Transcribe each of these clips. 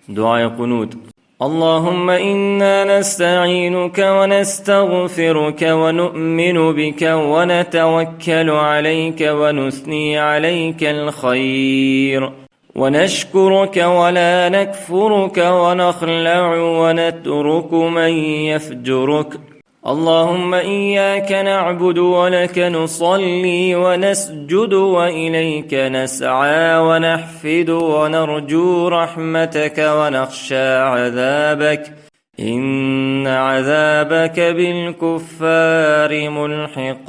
دعاء قنوت. اللهم إنا نستعينك ونستغفرك ونؤمن بك ونتوكل عليك ونثني عليك الخير، ونشكرك ولا نكفرك ونخلع ونترك من يفجرك. اللهم إياك نعبد ولك نصلي ونسجد وإليك نسعى ونحفد ونرجو رحمتك ونخشى عذابك، إن عذابك بالكفار ملحق.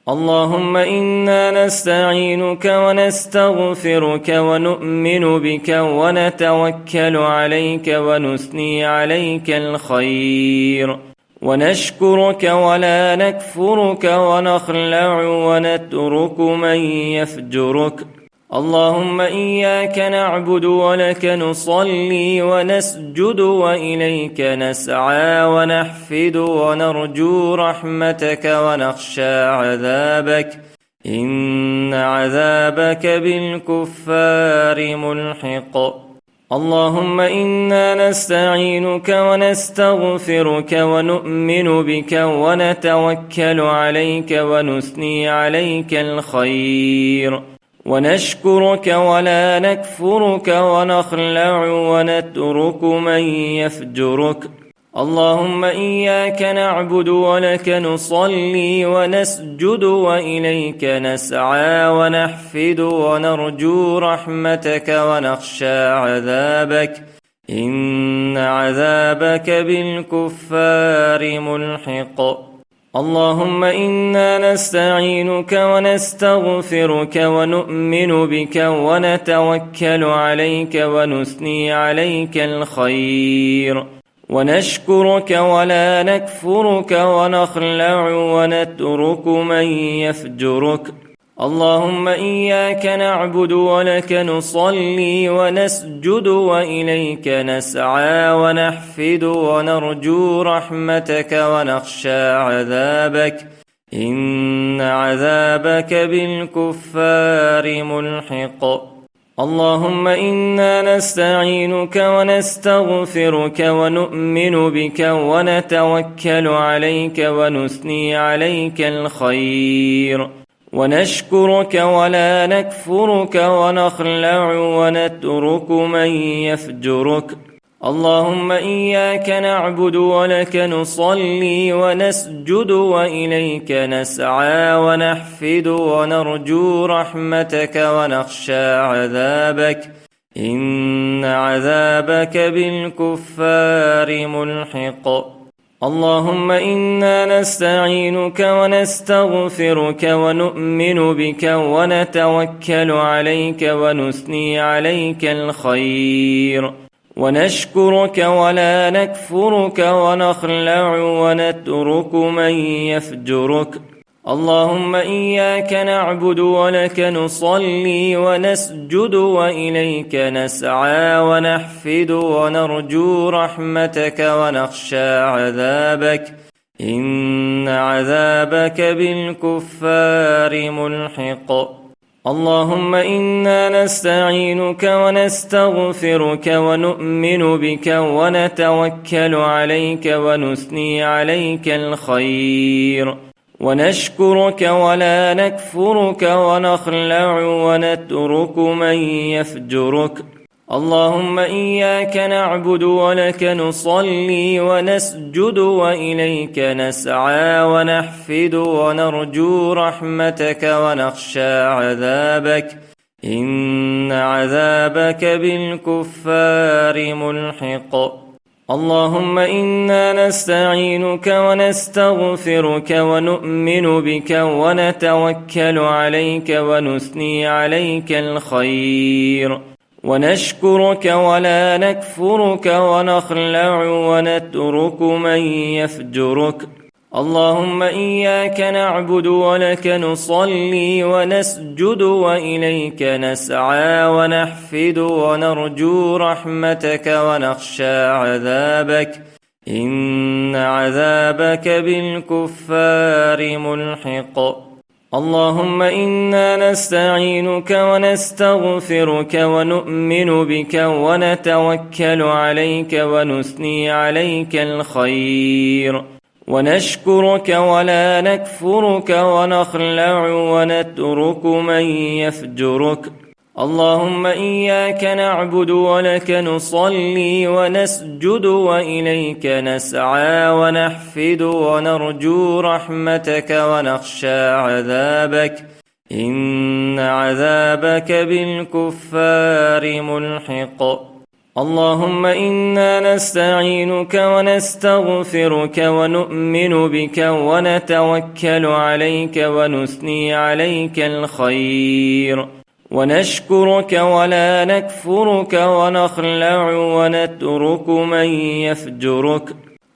اللهم إنا نستعينك ونستغفرك ونؤمن بك ونتوكل عليك ونثني عليك الخير، ونشكرك ولا نكفرك ونخلع ونترك من يفجرك. اللهم إياك نعبد ولك نصلي ونسجد وإليك نسعى ونحفد ونرجو رحمتك ونخشى عذابك، إن عذابك بالكفار ملحق. اللهم إنا نستعينك ونستغفرك ونؤمن بك ونتوكل عليك ونثني عليك الخير، ونشكرك ولا نكفرك ونخلع ونترك من يفجرك. اللهم إياك نعبد ولك نصلي ونسجد وإليك نسعى ونحفد ونرجو رحمتك ونخشى عذابك، إن عذابك بالكفار ملحق. اللهم إنا نستعينك ونستغفرك ونؤمن بك ونتوكل عليك ونثني عليك الخير، ونشكرك ولا نكفرك ونخلع ونترك من يفجرك. اللهم إياك نعبد ولك نصلي ونسجد وإليك نسعى ونحفد ونرجو رحمتك ونخشى عذابك، إن عذابك بالكفار ملحق. اللهم إنا نستعينك ونستغفرك ونؤمن بك ونتوكل عليك ونثني عليك الخير، ونشكرك ولا نكفرك ونخلع ونترك من يفجرك. اللهم إياك نعبد ولك نصلي ونسجد وإليك نسعى ونحفد ونرجو رحمتك ونخشى عذابك، إن عذابك بالكفار ملحق. اللهم إنا نستعينك ونستغفرك ونؤمن بك ونتوكل عليك ونثني عليك الخير، ونشكرك ولا نكفرك ونخلع ونترك من يفجرك. اللهم إياك نعبد ولك نصلي ونسجد وإليك نسعى ونحفد ونرجو رحمتك ونخشى عذابك، إن عذابك بالكفار ملحق. اللهم إنا نستعينك ونستغفرك ونؤمن بك ونتوكل عليك ونثني عليك الخير، ونشكرك ولا نكفرك ونخلع ونترك من يفجرك. اللهم إياك نعبد ولك نصلي ونسجد وإليك نسعى ونحفد ونرجو رحمتك ونخشى عذابك، إن عذابك بالكفار ملحق. اللهم إنا نستعينك ونستغفرك ونؤمن بك ونتوكل عليك ونثني عليك الخير، ونشكرك ولا نكفرك ونخلع ونترك من يفجرك. اللهم إياك نعبد ولك نصلي ونسجد وإليك نسعى ونحفد ونرجو رحمتك ونخشى عذابك، إن عذابك بالكفار ملحق. اللهم إنا نستعينك ونستغفرك ونؤمن بك ونتوكل عليك ونثني عليك الخير، ونشكرك ولا نكفرك ونخلع ونترك من يفجرك. اللهم إياك نعبد ولك نصلي ونسجد وإليك نسعى ونحفد ونرجو رحمتك ونخشى عذابك، إن عذابك بالكفار ملحق. اللهم إنا نستعينك ونستغفرك ونؤمن بك ونتوكل عليك ونثني عليك الخير، ونشكرك ولا نكفرك ونخلع ونترك من يفجرك.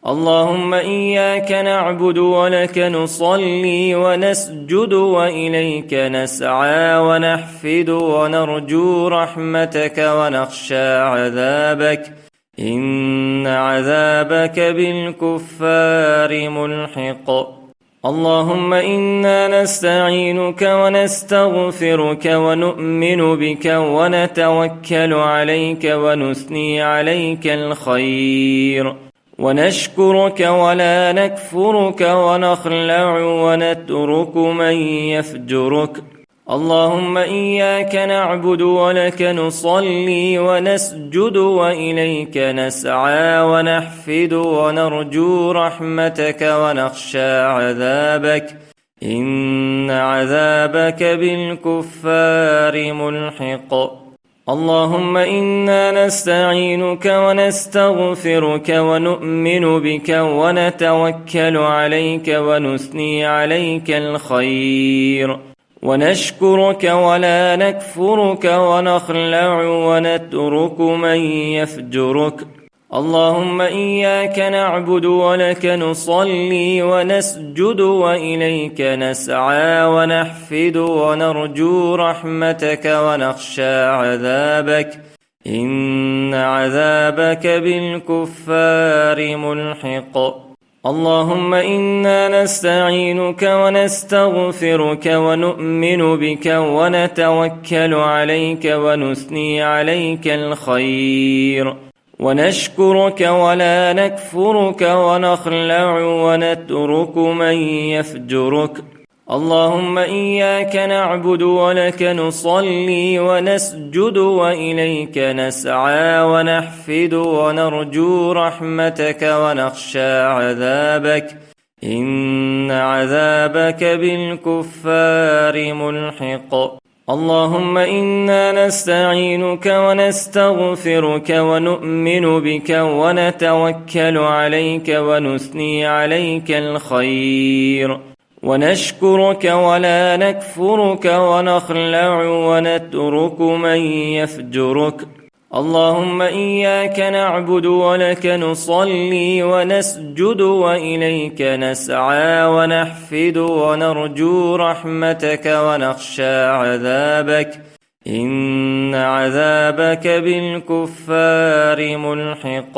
اللهم إياك نعبد ولك نصلي ونسجد وإليك نسعى ونحفد ونرجو رحمتك ونخشى عذابك، إن عذابك بالكفار ملحق. اللهم إنا نستعينك ونستغفرك ونؤمن بك ونتوكل عليك ونثني عليك الخير، ونشكرك ولا نكفرك ونخلع ونترك من يفجرك. اللهم إياك نعبد ولك نصلي ونسجد وإليك نسعى ونحفد ونرجو رحمتك ونخشى عذابك، إن عذابك بالكفار ملحق. اللهم إنا نستعينك ونستغفرك ونؤمن بك ونتوكل عليك ونثني عليك الخير، ونشكرك ولا نكفرك ونخلع ونترك من يفجرك. اللهم إياك نعبد ولك نصلي ونسجد وإليك نسعى ونحفد ونرجو رحمتك ونخشى عذابك، إن عذابك بالكفار ملحق. اللهم إنا نستعينك ونستغفرك ونؤمن بك ونتوكل عليك ونثني عليك الخير، ونشكرك ولا نكفرك ونخلع ونترك من يفجرك. اللهم إياك نعبد ولك نصلي ونسجد وإليك نسعى ونحفد ونرجو رحمتك ونخشى عذابك، إن عذابك بالكفار ملحق. اللهم إنا نستعينك ونستغفرك ونؤمن بك ونتوكل عليك ونثني عليك الخير، ونشكرك ولا نكفرك ونخلع ونترك من يفجرك. اللهم إياك نعبد ولك نصلي ونسجد وإليك نسعى ونحفد ونرجو رحمتك ونخشى عذابك، إن عذابك بالكفار ملحق.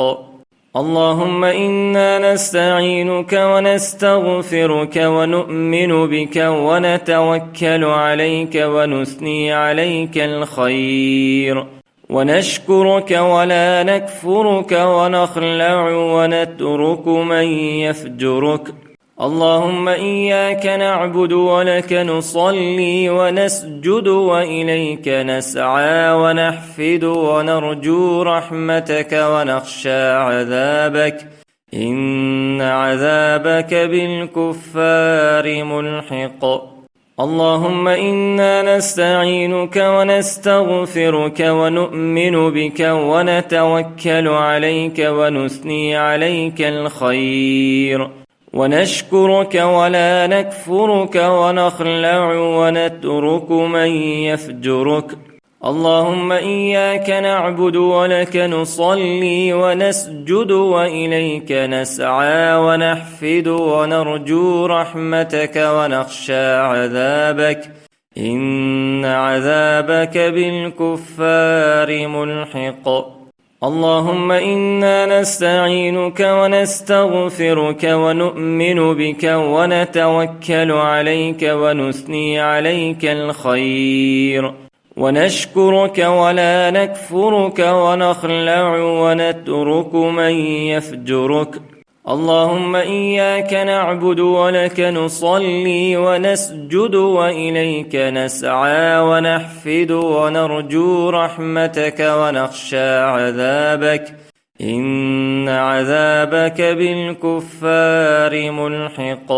اللهم إنا نستعينك ونستغفرك ونؤمن بك ونتوكل عليك ونثني عليك الخير، ونشكرك ولا نكفرك ونخلع ونترك من يفجرك. اللهم إياك نعبد ولك نصلي ونسجد وإليك نسعى ونحفد ونرجو رحمتك ونخشى عذابك، إن عذابك بالكفار ملحق. اللهم إنا نستعينك ونستغفرك ونؤمن بك ونتوكل عليك ونثني عليك الخير، ونشكرك ولا نكفرك ونخلع ونترك من يفجرك. اللهم إياك نعبد ولك نصلي ونسجد وإليك نسعى ونحفد ونرجو رحمتك ونخشى عذابك، إن عذابك بالكفار ملحق. اللهم إنا نستعينك ونستغفرك ونؤمن بك ونتوكل عليك ونثني عليك الخير، ونشكرك ولا نكفرك ونخلع ونترك من يفجرك. اللهم إياك نعبد ولك نصلي ونسجد وإليك نسعى ونحفد ونرجو رحمتك ونخشى عذابك، إن عذابك بالكفار ملحق.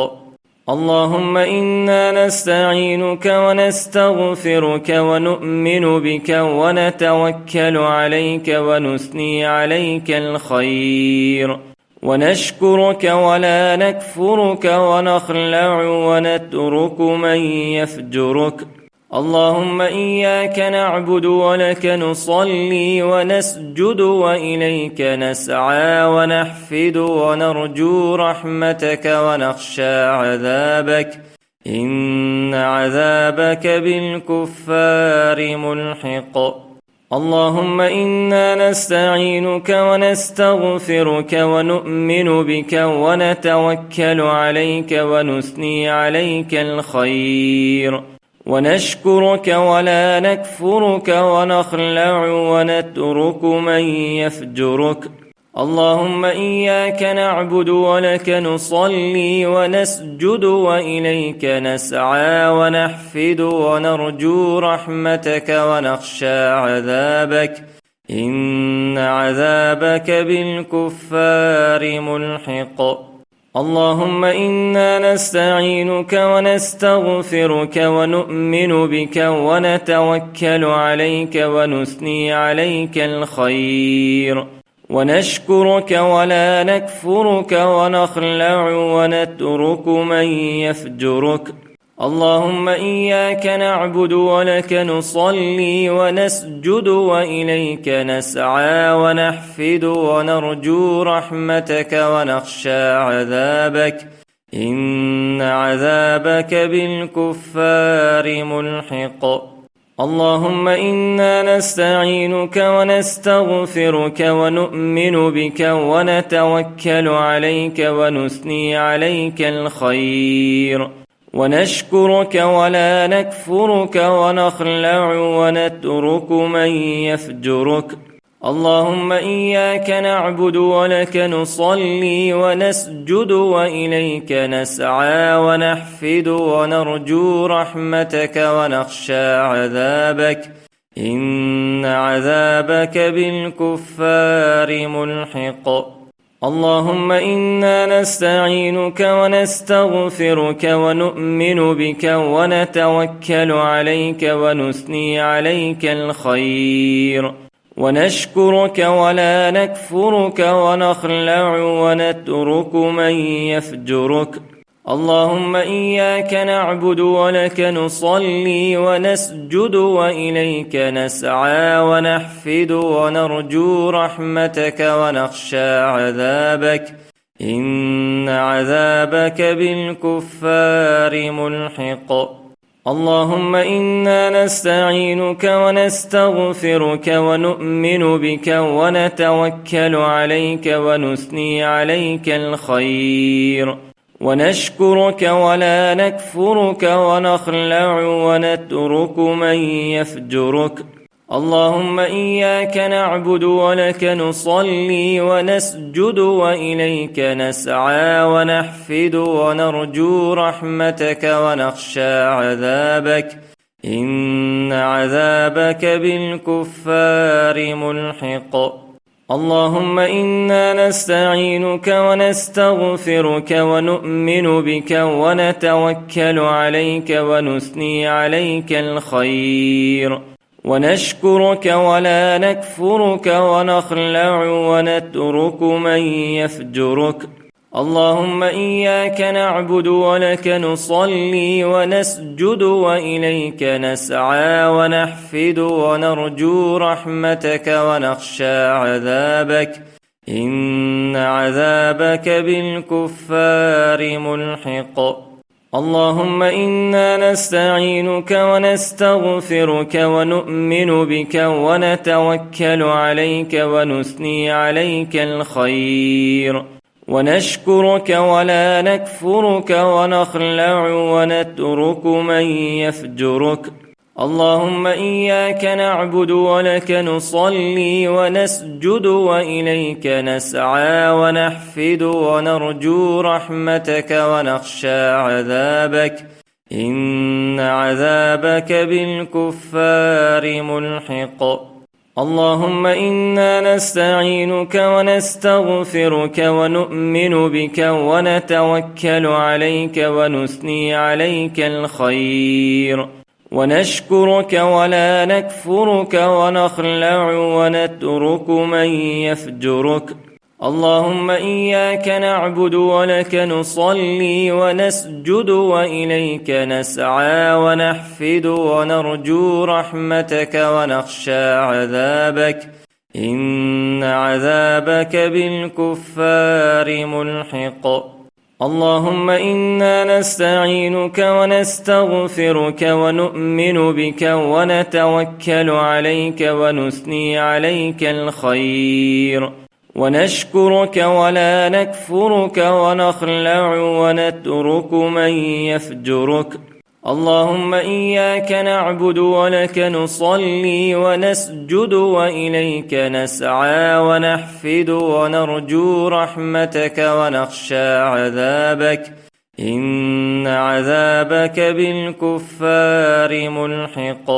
اللهم إنا نستعينك ونستغفرك ونؤمن بك ونتوكل عليك ونثني عليك الخير، ونشكرك ولا نكفرك ونخلع ونترك من يفجرك. اللهم إياك نعبد ولك نصلي ونسجد وإليك نسعى ونحفد ونرجو رحمتك ونخشى عذابك، إن عذابك بالكفار ملحق. اللهم إنا نستعينك ونستغفرك ونؤمن بك ونتوكل عليك ونثني عليك الخير، ونشكرك ولا نكفرك ونخلع ونترك من يفجرك. اللهم إياك نعبد ولك نصلي ونسجد وإليك نسعى ونحفد ونرجو رحمتك ونخشى عذابك، إن عذابك بالكفار ملحق. اللهم إنا نستعينك ونستغفرك ونؤمن بك ونتوكل عليك ونثني عليك الخير، ونشكرك ولا نكفرك ونخلع ونترك من يفجرك. اللهم إياك نعبد ولك نصلي ونسجد وإليك نسعى ونحفد ونرجو رحمتك ونخشى عذابك، إن عذابك بالكفار ملحق. اللهم إنا نستعينك ونستغفرك ونؤمن بك ونتوكل عليك ونثني عليك الخير، ونشكرك ولا نكفرك ونخلع ونترك من يفجرك. اللهم إياك نعبد ولك نصلي ونسجد وإليك نسعى ونحفد ونرجو رحمتك ونخشى عذابك، إن عذابك بالكفار ملحق. اللهم إنا نستعينك ونستغفرك ونؤمن بك ونتوكل عليك ونثني عليك الخير، ونشكرك ولا نكفرك ونخلع ونترك من يفجرك. اللهم إياك نعبد ولك نصلي ونسجد وإليك نسعى ونحفد ونرجو رحمتك ونخشى عذابك، إن عذابك بالكفار ملحق. اللهم إنا نستعينك ونستغفرك ونؤمن بك ونتوكل عليك ونثني عليك الخير، ونشكرك ولا نكفرك ونخلع ونترك من يفجرك. اللهم إياك نعبد ولك نصلي ونسجد وإليك نسعى ونحفد ونرجو رحمتك ونخشى عذابك، إن عذابك بالكفار ملحق. اللهم إنا نستعينك ونستغفرك ونؤمن بك ونتوكل عليك ونثني عليك الخير، ونشكرك ولا نكفرك ونخلع ونترك من يفجرك. اللهم إياك نعبد ولك نصلي ونسجد وإليك نسعى ونحفد ونرجو رحمتك ونخشى عذابك، إن عذابك بالكفار ملحق. اللهم إنا نستعينك ونستغفرك ونؤمن بك ونتوكل عليك ونثني عليك الخير، ونشكرك ولا نكفرك ونخلع ونترك من يفجرك. اللهم إياك نعبد ولك نصلي ونسجد وإليك نسعى ونحفد ونرجو رحمتك ونخشى عذابك، إن عذابك بالكفار ملحق. اللهم إنا نستعينك ونستغفرك ونؤمن بك ونتوكل عليك ونثني عليك الخير، ونشكرك ولا نكفرك ونخلع ونترك من يفجرك. اللهم إياك نعبد ولك نصلي ونسجد وإليك نسعى ونحفد ونرجو رحمتك ونخشى عذابك، إن عذابك بالكفار ملحق. اللهم إنا نستعينك ونستغفرك ونؤمن بك ونتوكل عليك ونثني عليك الخير، ونشكرك ولا نكفرك ونخلع ونترك من يفجرك. اللهم إياك نعبد ولك نصلي ونسجد وإليك نسعى ونحفد ونرجو رحمتك ونخشى عذابك، إن عذابك بالكفار ملحق.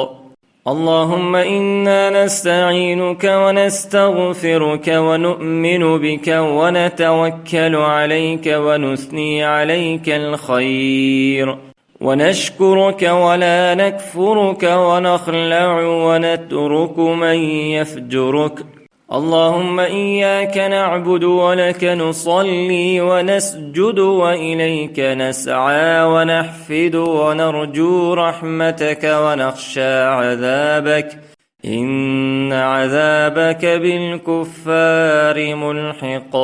اللهم إنا نستعينك ونستغفرك ونؤمن بك ونتوكل عليك ونثني عليك الخير، ونشكرك ولا نكفرك ونخلع ونترك من يفجرك. اللهم إياك نعبد ولك نصلي ونسجد وإليك نسعى ونحفد ونرجو رحمتك ونخشى عذابك، إن عذابك بالكفار ملحق.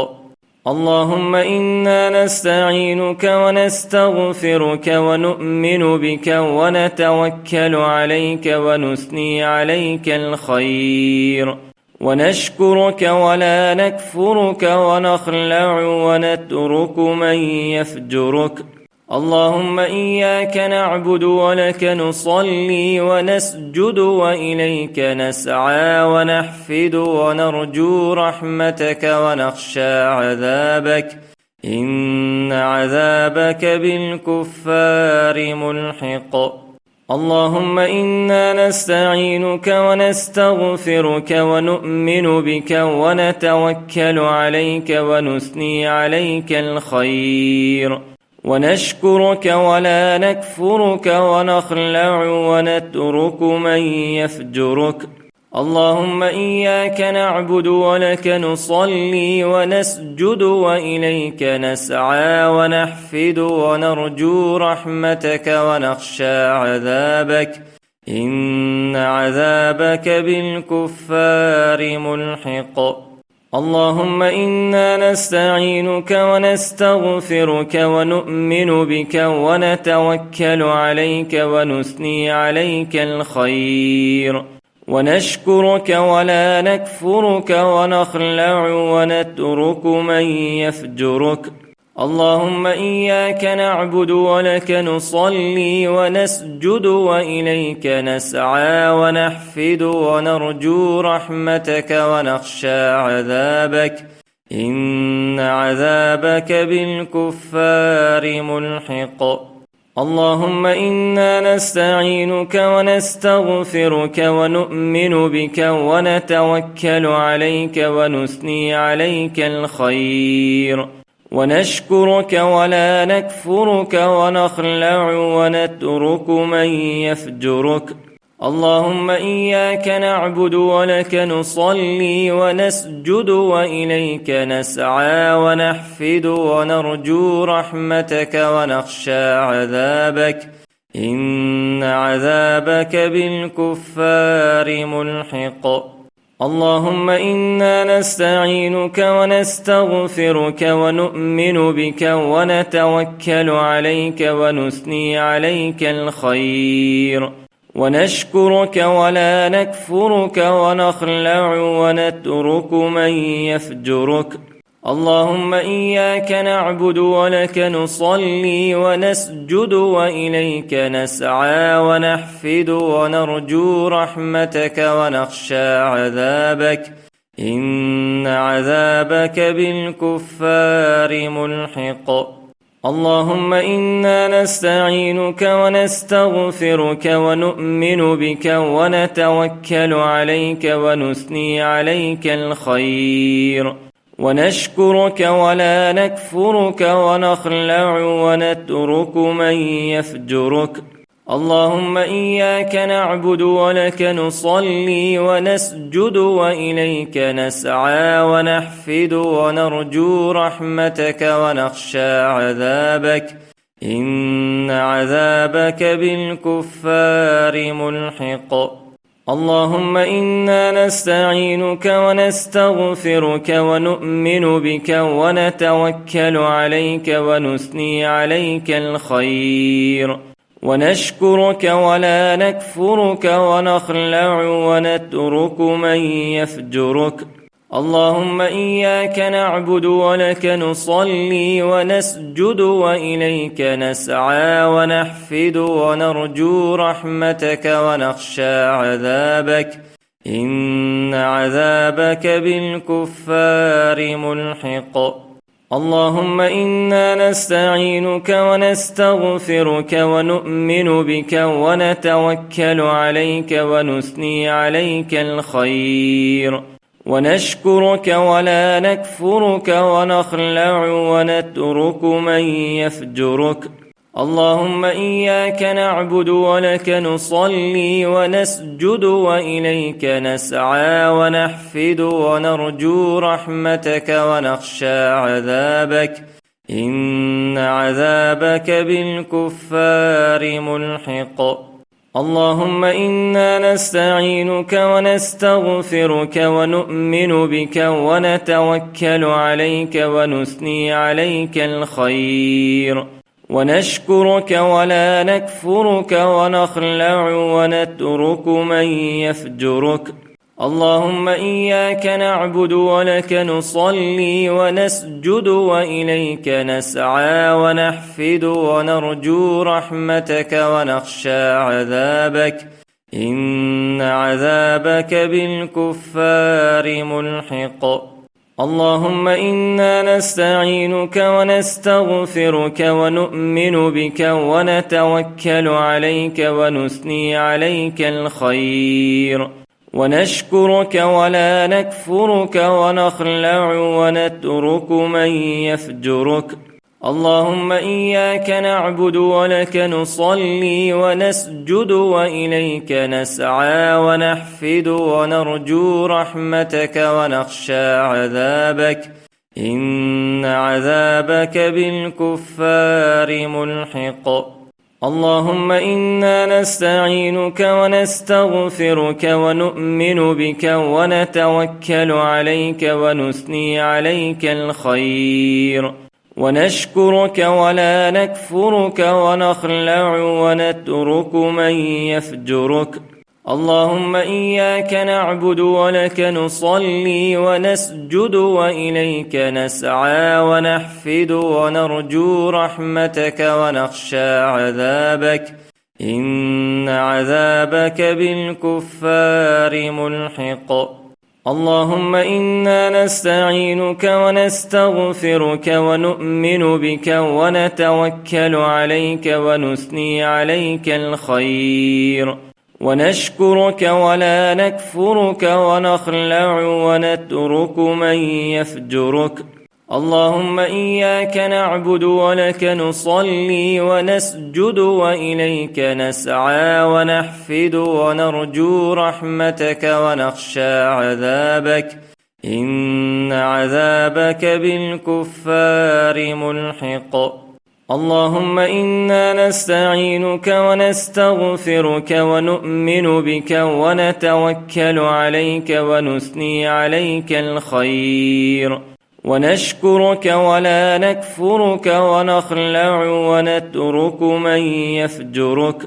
اللهم إنا نستعينك ونستغفرك ونؤمن بك ونتوكل عليك ونثني عليك الخير، ونشكرك ولا نكفرك ونخلع ونترك من يفجرك. اللهم إياك نعبد ولك نصلي ونسجد وإليك نسعى ونحفد ونرجو رحمتك ونخشى عذابك، إن عذابك بالكفار ملحق. اللهم إنا نستعينك ونستغفرك ونؤمن بك ونتوكل عليك ونثني عليك الخير، ونشكرك ولا نكفرك ونخلع ونترك من يفجرك. اللهم إياك نعبد ولك نصلي ونسجد وإليك نسعى ونحفد ونرجو رحمتك ونخشى عذابك، إن عذابك بالكفار ملحق. اللهم إنا نستعينك ونستغفرك ونؤمن بك ونتوكل عليك ونثني عليك الخير، ونشكرك ولا نكفرك ونخلع ونترك من يفجرك. اللهم إياك نعبد ولك نصلي ونسجد وإليك نسعى ونحفد ونرجو رحمتك ونخشى عذابك، إن عذابك بالكفار ملحق. اللهم إنا نستعينك ونستغفرك ونؤمن بك ونتوكل عليك ونثني عليك الخير، ونشكرك ولا نكفرك ونخلع ونترك من يفجرك. اللهم إياك نعبد ولك نصلي ونسجد وإليك نسعى ونحفد ونرجو رحمتك ونخشى عذابك، إن عذابك بالكفار ملحق. اللهم إنا نستعينك ونستغفرك ونؤمن بك ونتوكل عليك ونثني عليك الخير، ونشكرك ولا نكفرك ونخلع ونترك من يفجرك. اللهم إياك نعبد ولك نصلي ونسجد وإليك نسعى ونحفد ونرجو رحمتك ونخشى عذابك، إن عذابك بالكفار ملحق. اللهم إنا نستعينك ونستغفرك ونؤمن بك ونتوكل عليك ونثني عليك الخير، ونشكرك ولا نكفرك ونخلع ونترك من يفجرك. اللهم إياك نعبد ولك نصلي ونسجد وإليك نسعى ونحفد ونرجو رحمتك ونخشى عذابك، إن عذابك بالكفار ملحق. اللهم إنا نستعينك ونستغفرك ونؤمن بك ونتوكل عليك ونثني عليك الخير، ونشكرك ولا نكفرك ونخلع ونترك من يفجرك. اللهم إياك نعبد ولك نصلي ونسجد وإليك نسعى ونحفد ونرجو رحمتك ونخشى عذابك، إن عذابك بالكفار ملحق. اللهم إنا نستعينك ونستغفرك ونؤمن بك ونتوكل عليك ونثني عليك الخير، ونشكرك ولا نكفرك ونخلع ونترك من يفجرك. اللهم إياك نعبد ولك نصلي ونسجد وإليك نسعى ونحفد ونرجو رحمتك ونخشى عذابك، إن عذابك بالكفار ملحق. اللهم إنا نستعينك ونستغفرك ونؤمن بك ونتوكل عليك ونثني عليك الخير، ونشكرك ولا نكفرك ونخلع ونترك من يفجرك. اللهم إياك نعبد ولك نصلي ونسجد وإليك نسعى ونحفد ونرجو رحمتك ونخشى عذابك، إن عذابك بالكفار ملحق. اللهم إنا نستعينك ونستغفرك ونؤمن بك ونتوكل عليك ونثني عليك الخير، ونشكرك ولا نكفرك ونخلع ونترك من يفجرك. اللهم إياك نعبد ولك نصلي ونسجد وإليك نسعى ونحفد ونرجو رحمتك ونخشى عذابك، إن عذابك بالكفار ملحق. اللهم إنا نستعينك ونستغفرك ونؤمن بك ونتوكل عليك ونثني عليك الخير، ونشكرك ولا نكفرك ونخلع ونترك من يفجرك. اللهم إياك نعبد ولك نصلي ونسجد وإليك نسعى ونحفد ونرجو رحمتك ونخشى عذابك، إن عذابك بالكفار ملحق. اللهم إنا نستعينك ونستغفرك ونؤمن بك ونتوكل عليك ونثني عليك الخير، ونشكرك ولا نكفرك ونخلع ونترك من يفجرك. اللهم إياك نعبد ولك نصلي ونسجد وإليك نسعى ونحفد ونرجو رحمتك ونخشى عذابك، إن عذابك بالكفار ملحق. اللهم إنا نستعينك ونستغفرك ونؤمن بك ونتوكل عليك ونثني عليك الخير، ونشكرك ولا نكفرك ونخلع ونترك من يفجرك.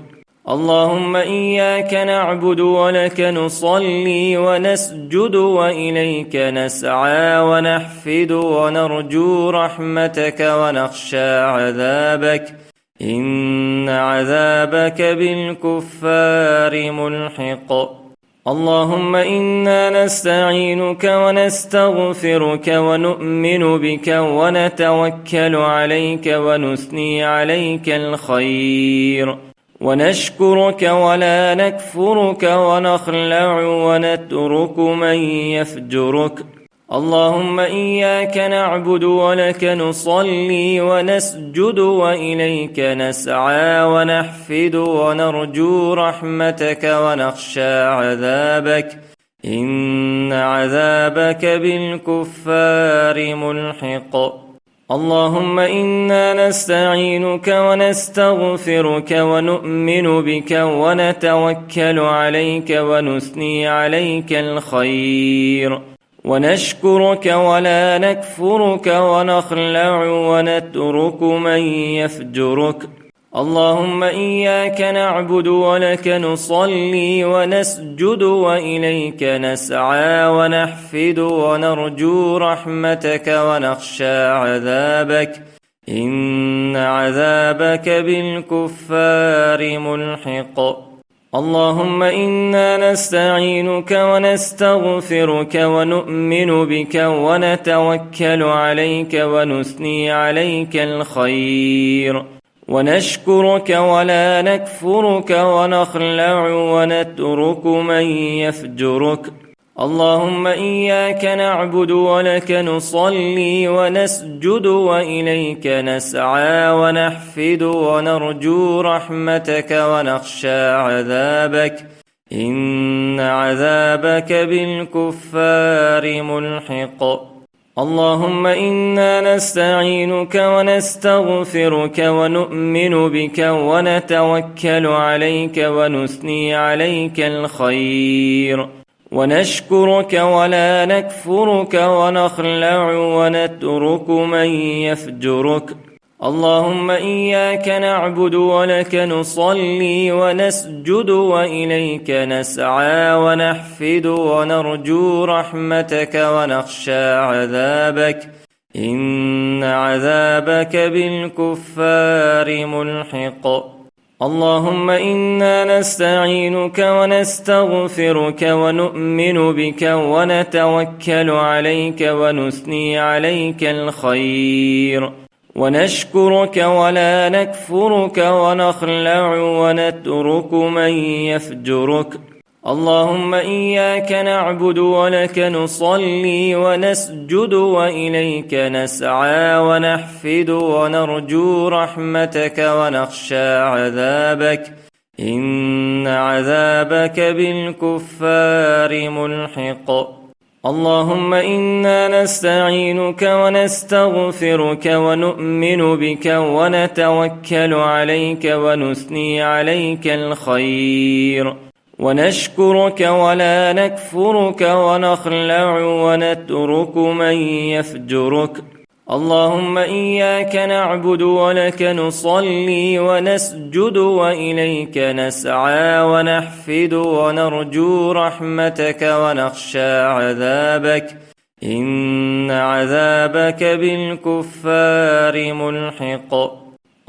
اللهم إياك نعبد ولك نصلي ونسجد وإليك نسعى ونحفد ونرجو رحمتك ونخشى عذابك، إن عذابك بالكفار ملحق. اللهم إنا نستعينك ونستغفرك ونؤمن بك ونتوكل عليك ونثني عليك الخير، ونشكرك ولا نكفرك ونخلع ونترك من يفجرك. اللهم إياك نعبد ولك نصلي ونسجد وإليك نسعى ونحفد ونرجو رحمتك ونخشى عذابك، إن عذابك بالكفار ملحق. اللهم إنا نستعينك ونستغفرك ونؤمن بك ونتوكل عليك ونثني عليك الخير، ونشكرك ولا نكفرك ونخلع ونترك من يفجرك. اللهم إياك نعبد ولك نصلي ونسجد وإليك نسعى ونحفد ونرجو رحمتك ونخشى عذابك، إن عذابك بالكفار ملحق. اللهم إنا نستعينك ونستغفرك ونؤمن بك ونتوكل عليك ونثني عليك الخير، ونشكرك ولا نكفرك ونخلع ونترك من يفجرك. اللهم إياك نعبد ولك نصلي ونسجد وإليك نسعى ونحفد ونرجو رحمتك ونخشى عذابك، إن عذابك بالكفار ملحق. اللهم إنا نستعينك ونستغفرك ونؤمن بك ونتوكل عليك ونثني عليك الخير، ونشكرك ولا نكفرك ونخلع ونترك من يفجرك. اللهم إياك نعبد ولك نصلي ونسجد وإليك نسعى ونحفد ونرجو رحمتك ونخشى عذابك، إن عذابك بالكفار ملحق. اللهم إنا نستعينك ونستغفرك ونؤمن بك ونتوكل عليك ونثني عليك الخير، ونشكرك ولا نكفرك ونخلع ونترك من يفجرك. اللهم إياك نعبد ولك نصلي ونسجد وإليك نسعى ونحفد ونرجو رحمتك ونخشى عذابك، إن عذابك بالكفار ملحق. اللهم إنا نستعينك ونستغفرك ونؤمن بك ونتوكل عليك ونثني عليك الخير، ونشكرك ولا نكفرك ونخلع ونترك من يفجرك. اللهم إياك نعبد ولك نصلي ونسجد وإليك نسعى ونحفد ونرجو رحمتك ونخشى عذابك، إن عذابك بالكفار ملحق.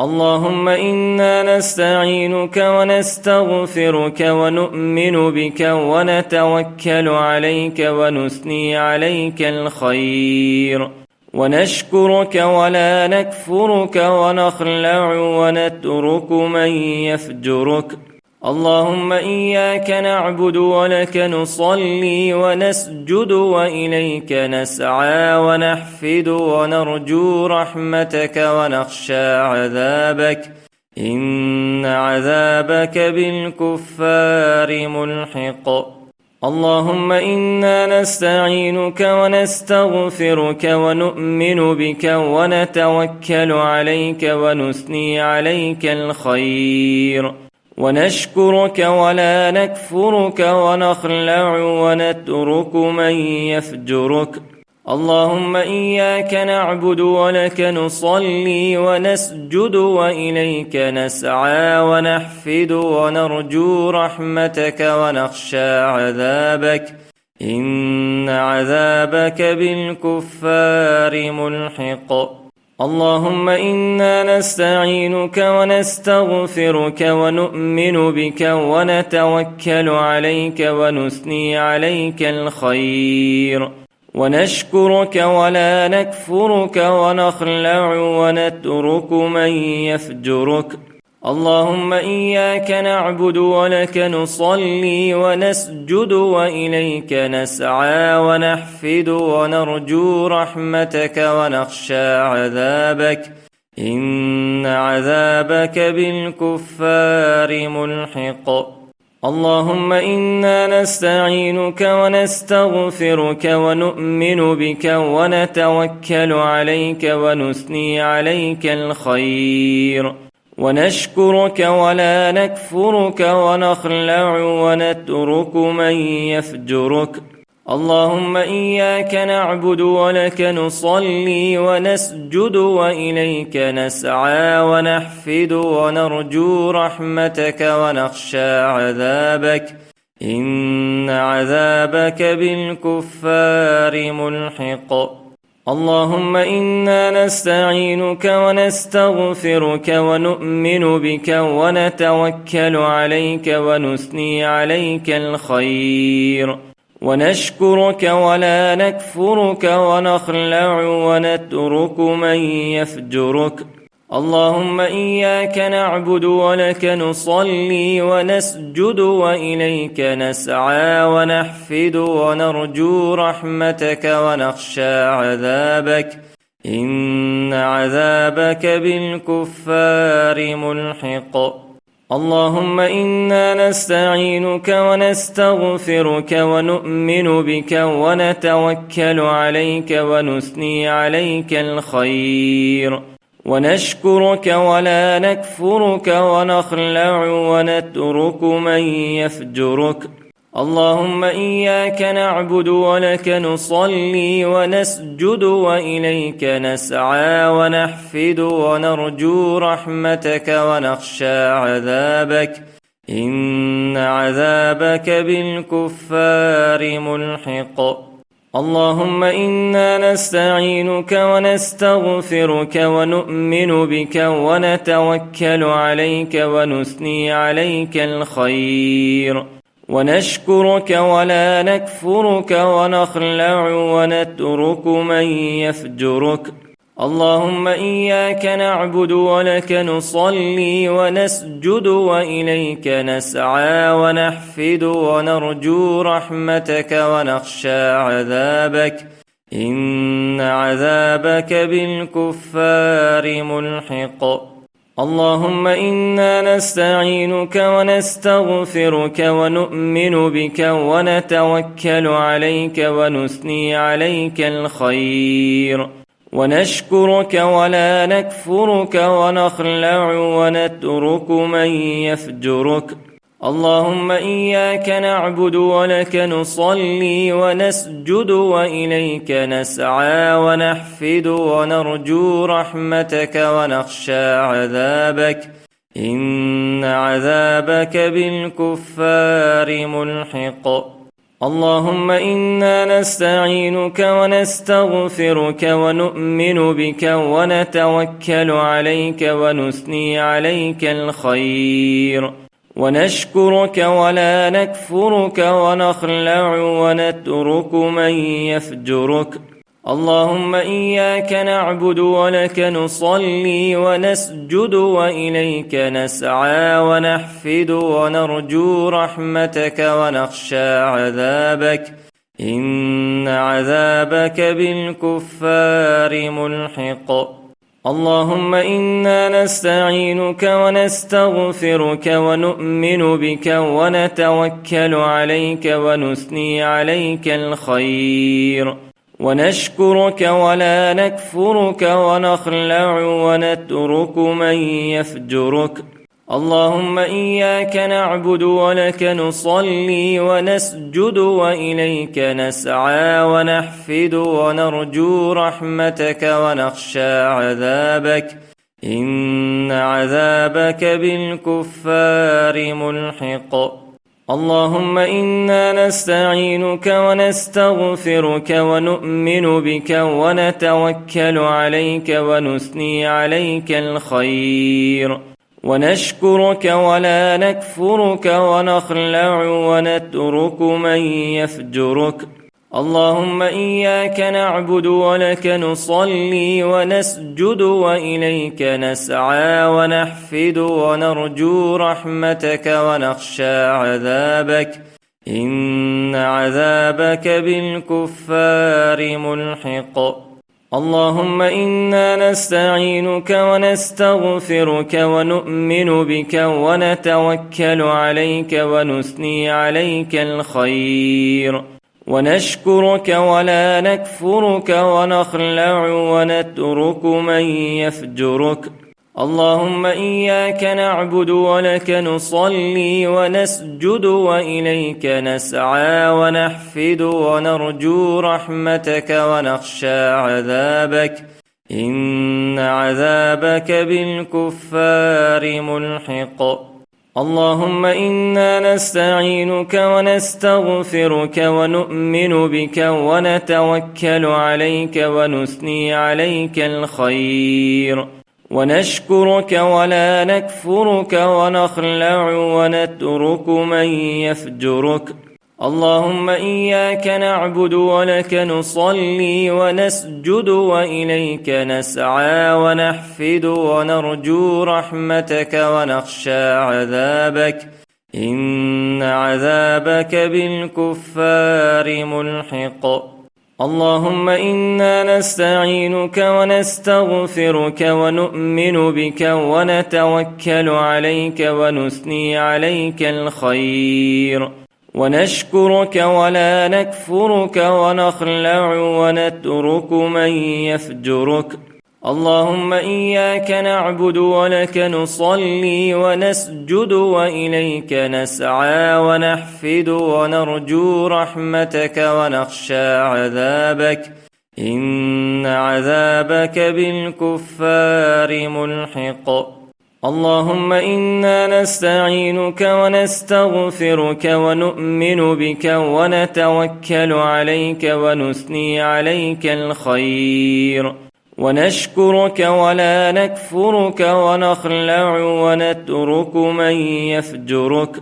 اللهم إنا نستعينك ونستغفرك ونؤمن بك ونتوكل عليك ونثني عليك الخير، ونشكرك ولا نكفرك ونخلع ونترك من يفجرك. اللهم إياك نعبد ولك نصلي ونسجد وإليك نسعى ونحفد ونرجو رحمتك ونخشى عذابك، إن عذابك بالكفار ملحق. اللهم إنا نستعينك ونستغفرك ونؤمن بك ونتوكل عليك ونثني عليك الخير، ونشكرك ولا نكفرك ونخلع ونترك من يفجرك. اللهم إياك نعبد ولك نصلي ونسجد وإليك نسعى ونحفد ونرجو رحمتك ونخشى عذابك، إن عذابك بالكفار ملحق. اللهم إنا نستعينك ونستغفرك ونؤمن بك ونتوكل عليك ونثني عليك الخير، ونشكرك ولا نكفرك ونخلع ونترك من يفجرك. اللهم إياك نعبد ولك نصلي ونسجد وإليك نسعى ونحفد ونرجو رحمتك ونخشى عذابك، إن عذابك بالكفار ملحق. اللهم إنا نستعينك ونستغفرك ونؤمن بك ونتوكل عليك ونثني عليك الخير، ونشكرك ولا نكفرك ونخلع ونترك من يفجرك. اللهم إياك نعبد ولك نصلي ونسجد وإليك نسعى ونحفد ونرجو رحمتك ونخشى عذابك، إن عذابك بالكفار ملحق. اللهم إنا نستعينك ونستغفرك ونؤمن بك ونتوكل عليك ونثني عليك الخير، ونشكرك ولا نكفرك ونخلع ونترك من يفجرك. اللهم إياك نعبد ولك نصلي ونسجد وإليك نسعى ونحفد ونرجو رحمتك ونخشى عذابك، إن عذابك بالكفار ملحق. اللهم إنا نستعينك ونستغفرك ونؤمن بك ونتوكل عليك ونثني عليك الخير، ونشكرك ولا نكفرك ونخلع ونترك من يفجرك. اللهم إياك نعبد ولك نصلي ونسجد وإليك نسعى ونحفد ونرجو رحمتك ونخشى عذابك، إن عذابك بالكفار ملحق. اللهم إنا نستعينك ونستغفرك ونؤمن بك ونتوكل عليك ونثني عليك الخير، ونشكرك ولا نكفرك ونخلع ونترك من يفجرك. اللهم إياك نعبد ولك نصلي ونسجد وإليك نسعى ونحفد ونرجو رحمتك ونخشى عذابك، إن عذابك بالكفار ملحق. اللهم إنا نستعينك ونستغفرك ونؤمن بك ونتوكل عليك ونثني عليك الخير، ونشكرك ولا نكفرك ونخلع ونترك من يفجرك. اللهم إياك نعبد ولك نصلي ونسجد وإليك نسعى ونحفد ونرجو رحمتك ونخشى عذابك، إن عذابك بالكفار ملحق. اللهم إنا نستعينك ونستغفرك ونؤمن بك ونتوكل عليك ونثني عليك الخير، ونشكرك ولا نكفرك ونخلع ونترك من يفجرك. اللهم إياك نعبد ولك نصلي ونسجد وإليك نسعى ونحفد ونرجو رحمتك ونخشى عذابك، إن عذابك بالكفار ملحق. اللهم إنا نستعينك ونستغفرك ونؤمن بك ونتوكل عليك ونثني عليك الخير، ونشكرك ولا نكفرك ونخلع ونترك من يفجرك. اللهم إياك نعبد ولك نصلي ونسجد وإليك نسعى ونحفد ونرجو رحمتك ونخشى عذابك، إن عذابك بالكفار ملحق. اللهم إنا نستعينك ونستغفرك ونؤمن بك ونتوكل عليك ونثني عليك الخير، ونشكرك ولا نكفرك ونخلع ونترك من يفجرك. اللهم إياك نعبد ولك نصلي ونسجد وإليك نسعى ونحفد ونرجو رحمتك ونخشى عذابك، إن عذابك بالكفار ملحق. اللهم إنا نستعينك ونستغفرك ونؤمن بك ونتوكل عليك ونثني عليك الخير، ونشكرك ولا نكفرك ونخلع ونترك من يفجرك. اللهم إياك نعبد ولك نصلي ونسجد وإليك نسعى ونحفد ونرجو رحمتك ونخشى عذابك، إن عذابك بالكفار ملحق. اللهم إنا نستعينك ونستغفرك ونؤمن بك ونتوكل عليك ونثني عليك الخير، ونشكرك ولا نكفرك ونخلع ونترك من يفجرك. اللهم إياك نعبد ولك نصلي ونسجد وإليك نسعى ونحفد ونرجو رحمتك ونخشى عذابك، إن عذابك بالكفار ملحق. اللهم إنا نستعينك ونستغفرك ونؤمن بك ونتوكل عليك ونثني عليك الخير، ونشكرك ولا نكفرك ونخلع ونترك من يفجرك. اللهم إياك نعبد ولك نصلي ونسجد وإليك نسعى ونحفد ونرجو رحمتك ونخشى عذابك، إن عذابك بالكفار ملحق. اللهم إنا نستعينك ونستغفرك ونؤمن بك ونتوكل عليك ونثني عليك الخير، ونشكرك ولا نكفرك ونخلع ونترك من يفجرك.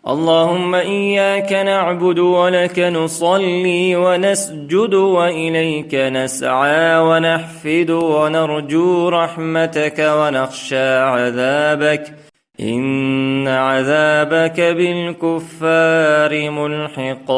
اللهم إياك نعبد ولك نصلي ونسجد وإليك نسعى ونحفد ونرجو رحمتك ونخشى عذابك، إن عذابك بالكفار ملحق.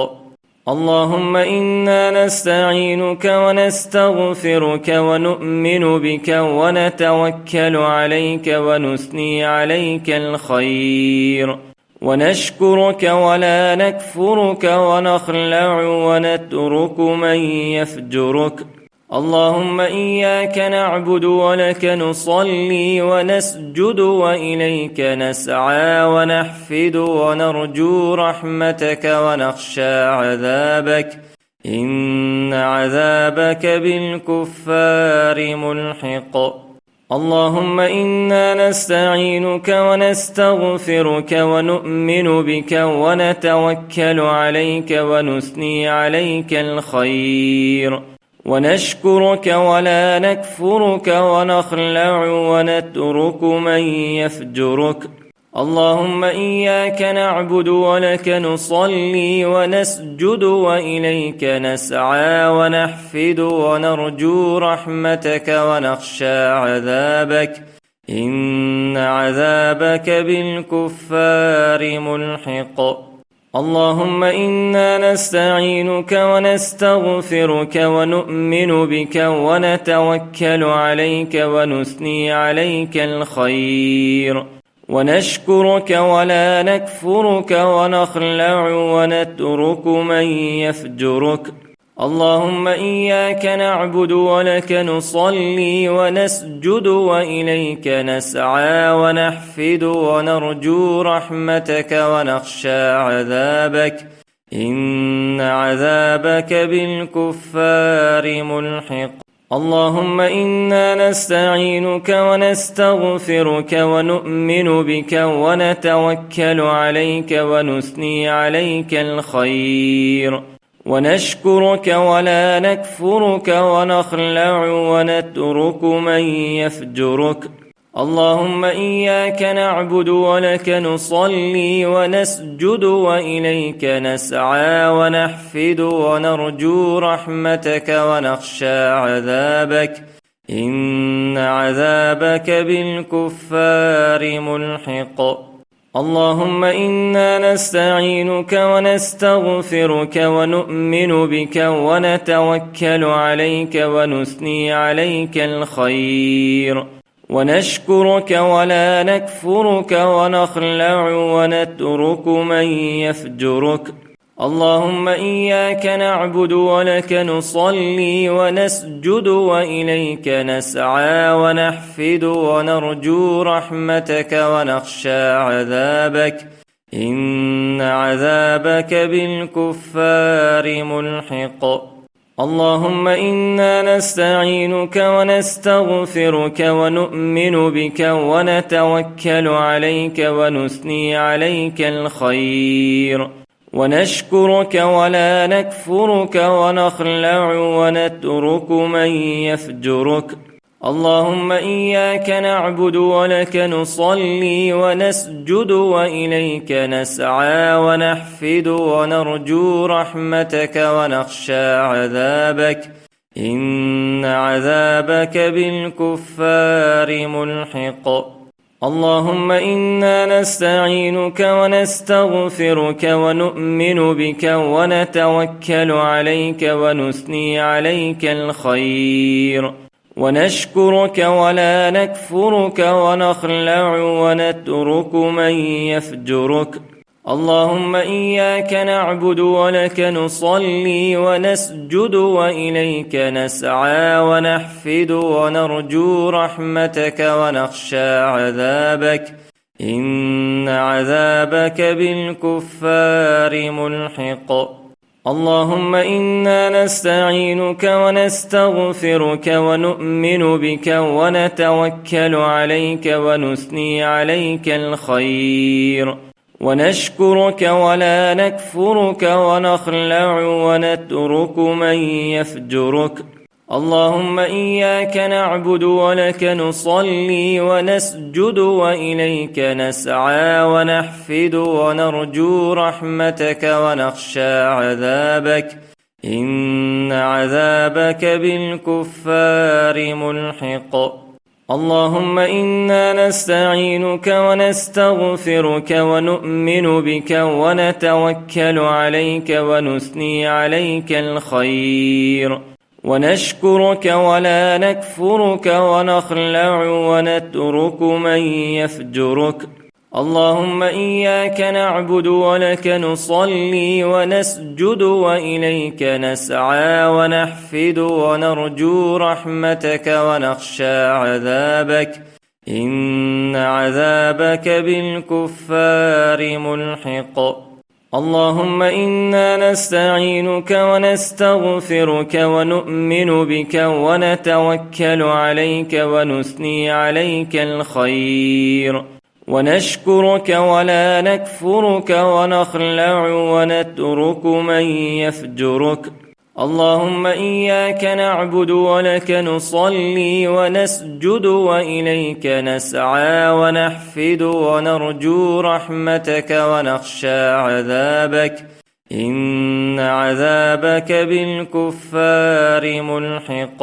اللهم إنا نستعينك ونستغفرك ونؤمن بك ونتوكل عليك ونثني عليك الخير، ونشكرك ولا نكفرك ونخلع ونترك من يفجرك. اللهم إياك نعبد ولك نصلي ونسجد وإليك نسعى ونحفد ونرجو رحمتك ونخشى عذابك، إن عذابك بالكفار ملحق. اللهم إنا نستعينك ونستغفرك ونؤمن بك ونتوكل عليك ونثني عليك الخير، ونشكرك ولا نكفرك ونخلع ونترك من يفجرك. اللهم إياك نعبد ولك نصلي ونسجد وإليك نسعى ونحفد ونرجو رحمتك ونخشى عذابك، إن عذابك بالكفار ملحق. اللهم إنا نستعينك ونستغفرك ونؤمن بك ونتوكل عليك ونثني عليك الخير، ونشكرك ولا نكفرك ونخلع ونترك من يفجرك. اللهم إياك نعبد ولك نصلي ونسجد وإليك نسعى ونحفد ونرجو رحمتك ونخشى عذابك، إن عذابك بالكفار ملحق. اللهم إنا نستعينك ونستغفرك ونؤمن بك ونتوكل عليك ونثني عليك الخير، ونشكرك ولا نكفرك ونخلع ونترك من يفجرك. اللهم إياك نعبد ولك نصلي ونسجد وإليك نسعى ونحفد ونرجو رحمتك ونخشى عذابك، إن عذابك بالكفار ملحق. اللهم إنا نستعينك ونستغفرك ونؤمن بك ونتوكل عليك ونثني عليك الخير، ونشكرك ولا نكفرك ونخلع ونترك من يفجرك. اللهم إياك نعبد ولك نصلي ونسجد وإليك نسعى ونحفد ونرجو رحمتك ونخشى عذابك، إن عذابك بالكفار ملحق. اللهم إنا نستعينك ونستغفرك ونؤمن بك ونتوكل عليك ونثني عليك الخير، ونشكرك ولا نكفرك ونخلع ونترك من يفجرك. اللهم إياك نعبد ولك نصلي ونسجد وإليك نسعى ونحفد ونرجو رحمتك ونخشى عذابك، إن عذابك بالكفار ملحق. اللهم إنا نستعينك ونستغفرك ونؤمن بك ونتوكل عليك ونثني عليك الخير، ونشكرك ولا نكفرك ونخلع ونترك من يفجرك. اللهم إياك نعبد ولك نصلي ونسجد وإليك نسعى ونحفد ونرجو رحمتك ونخشى عذابك، إن عذابك بالكفار ملحق. اللهم إنا نستعينك ونستغفرك ونؤمن بك ونتوكل عليك ونثني عليك الخير، ونشكرك ولا نكفرك ونخلع ونترك من يفجرك. اللهم إياك نعبد ولك نصلي ونسجد وإليك نسعى ونحفد ونرجو رحمتك ونخشى عذابك، إن عذابك بالكفار ملحق. اللهم إنا نستعينك ونستغفرك ونؤمن بك ونتوكل عليك ونثني عليك الخير، ونشكرك ولا نكفرك ونخلع ونترك من يفجرك. اللهم إياك نعبد ولك نصلي ونسجد وإليك نسعى ونحفد ونرجو رحمتك ونخشى عذابك، إن عذابك بالكفار ملحق. اللهم إنا نستعينك ونستغفرك ونؤمن بك ونتوكل عليك ونثني عليك الخير، ونشكرك ولا نكفرك ونخلع ونترك من يفجرك. اللهم إياك نعبد ولك نصلي ونسجد وإليك نسعى ونحفد ونرجو رحمتك ونخشى عذابك، إن عذابك بالكفار ملحق.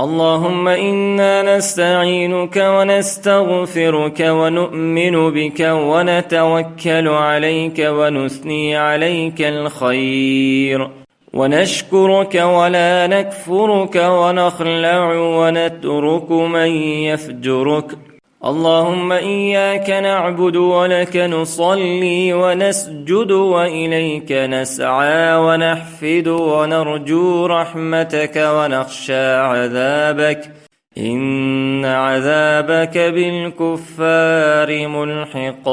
اللهم إنا نستعينك ونستغفرك ونؤمن بك ونتوكل عليك ونثني عليك الخير، ونشكرك ولا نكفرك ونخلع ونترك من يفجرك. اللهم إياك نعبد ولك نصلي ونسجد وإليك نسعى ونحفد ونرجو رحمتك ونخشى عذابك، إن عذابك بالكفار ملحق.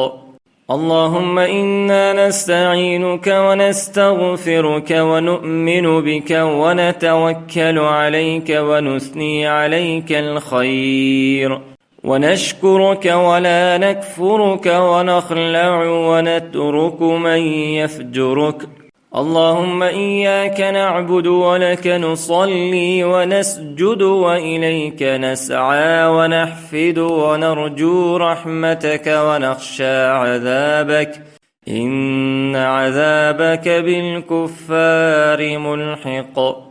اللهم إنا نستعينك ونستغفرك ونؤمن بك ونتوكل عليك ونثني عليك الخير، ونشكرك ولا نكفرك ونخلع ونترك من يفجرك. اللهم إياك نعبد ولك نصلي ونسجد وإليك نسعى ونحفد ونرجو رحمتك ونخشى عذابك، إن عذابك بالكفار ملحق.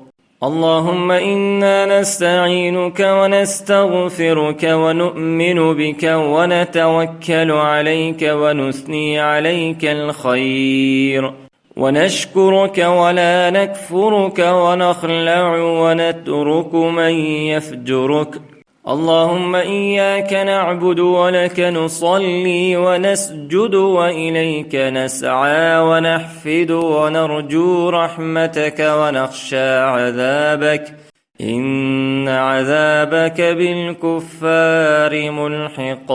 اللهم إنا نستعينك ونستغفرك ونؤمن بك ونتوكل عليك ونثني عليك الخير، ونشكرك ولا نكفرك ونخلع ونترك من يفجرك. اللهم إياك نعبد ولك نصلي ونسجد وإليك نسعى ونحفد ونرجو رحمتك ونخشى عذابك، إن عذابك بالكفار ملحق.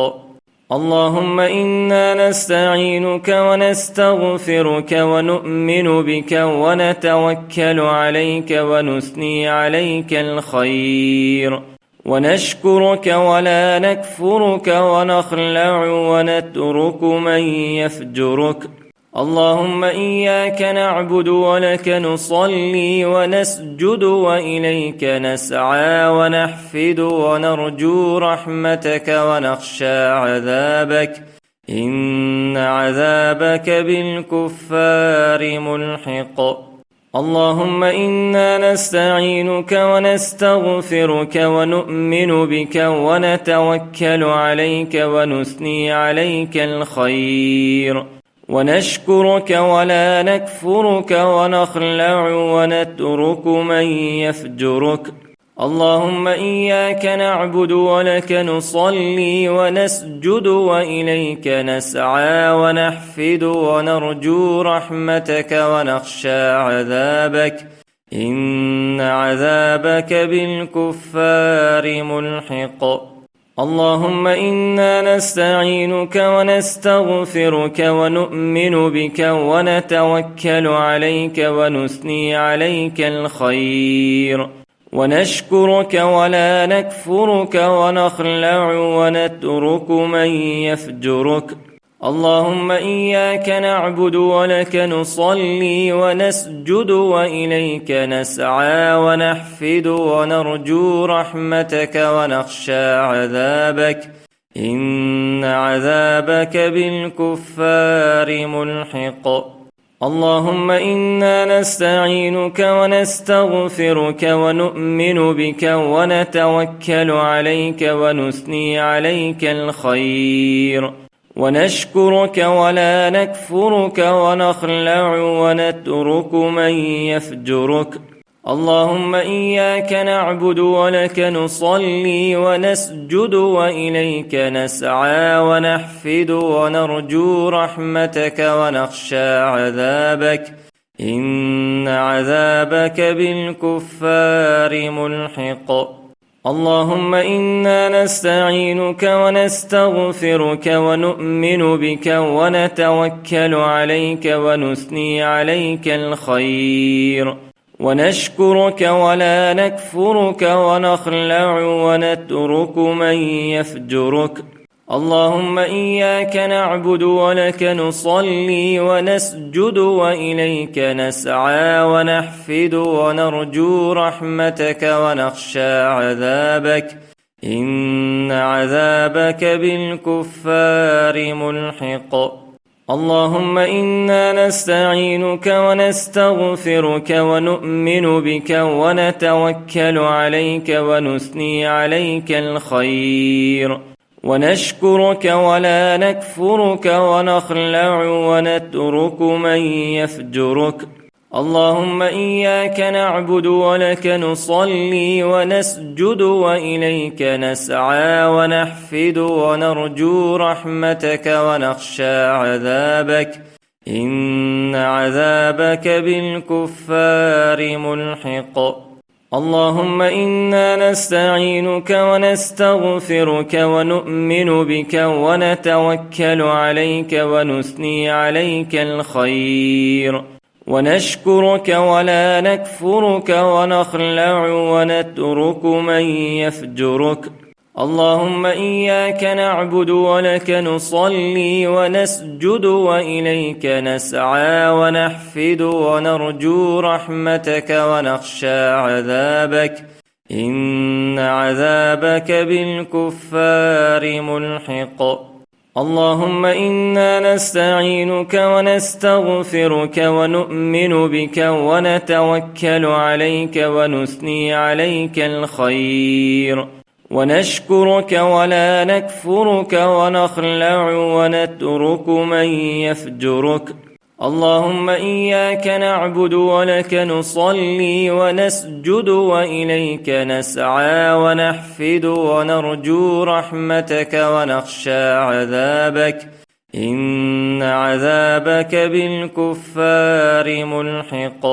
اللهم إنا نستعينك ونستغفرك ونؤمن بك ونتوكل عليك ونثني عليك الخير، ونشكرك ولا نكفرك ونخلع ونترك من يفجرك. اللهم إياك نعبد ولك نصلي ونسجد وإليك نسعى ونحفد ونرجو رحمتك ونخشى عذابك، إن عذابك بالكفار ملحق. اللهم إنا نستعينك ونستغفرك ونؤمن بك ونتوكل عليك ونثني عليك الخير، ونشكرك ولا نكفرك ونخلع ونترك من يفجرك. اللهم إياك نعبد ولك نصلي ونسجد وإليك نسعى ونحفد ونرجو رحمتك ونخشى عذابك، إن عذابك بالكفار ملحق. اللهم إنا نستعينك ونستغفرك ونؤمن بك ونتوكل عليك ونثني عليك الخير، ونشكرك ولا نكفرك ونخلع ونترك من يفجرك. اللهم إياك نعبد ولك نصلي ونسجد وإليك نسعى ونحفد ونرجو رحمتك ونخشى عذابك، إن عذابك بالكفار ملحق. اللهم إنا نستعينك ونستغفرك ونؤمن بك ونتوكل عليك ونثني عليك الخير، ونشكرك ولا نكفرك ونخلع ونترك من يفجرك. اللهم إياك نعبد ولك نصلي ونسجد وإليك نسعى ونحفد ونرجو رحمتك ونخشى عذابك، إن عذابك بالكفار ملحق. اللهم إنا نستعينك ونستغفرك ونؤمن بك ونتوكل عليك ونثني عليك الخير، ونشكرك ولا نكفرك ونخلع ونترك من يفجرك. اللهم إياك نعبد ولك نصلي ونسجد وإليك نسعى ونحفد ونرجو رحمتك ونخشى عذابك، إن عذابك بالكفار ملحق. اللهم إنا نستعينك ونستغفرك ونؤمن بك ونتوكل عليك ونثني عليك الخير، ونشكرك ولا نكفرك ونخلع ونترك من يفجرك. اللهم إياك نعبد ولك نصلي ونسجد وإليك نسعى ونحفد ونرجو رحمتك ونخشى عذابك، إن عذابك بالكفار ملحق. اللهم إنا نستعينك ونستغفرك ونؤمن بك ونتوكل عليك ونثني عليك الخير، ونشكرك ولا نكفرك ونخلع ونترك من يفجرك. اللهم إياك نعبد ولك نصلي ونسجد وإليك نسعى ونحفد ونرجو رحمتك ونخشى عذابك، إن عذابك بالكفار ملحق. اللهم إنا نستعينك ونستغفرك ونؤمن بك ونتوكل عليك ونثني عليك الخير، ونشكرك ولا نكفرك ونخلع ونترك من يفجرك. اللهم إياك نعبد ولك نصلي ونسجد وإليك نسعى ونحفد ونرجو رحمتك ونخشى عذابك، إن عذابك بالكفار ملحق.